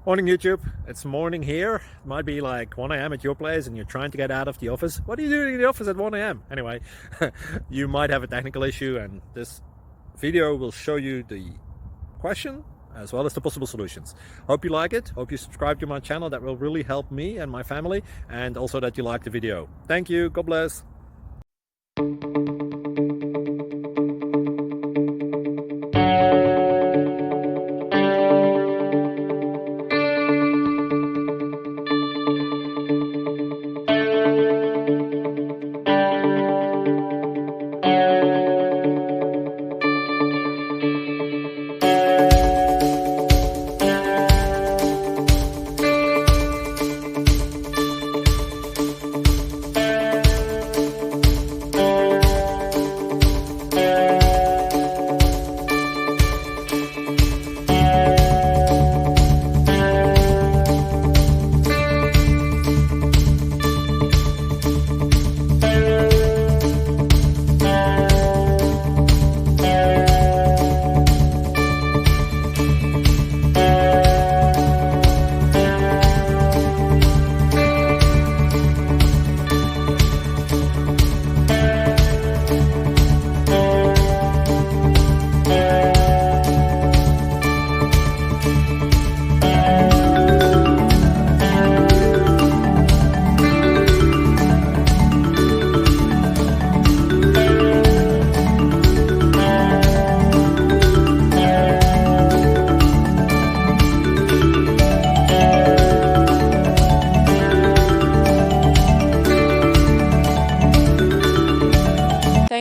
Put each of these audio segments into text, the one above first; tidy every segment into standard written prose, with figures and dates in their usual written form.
Morning YouTube, it's morning here. It might be like 1 a.m. at your place and you're trying to get out of the office. What are you doing in the office at 1 a.m.? Anyway, you might have a technical issue and this video will show you the question as well as the possible solutions. Hope you like it, hope you subscribe to my channel. That will really help me and my family, and also that you like the video. Thank you, God bless.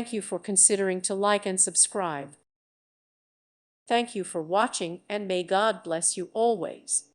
Thank you for considering to like and subscribe. Thank you for watching, and may God bless you always.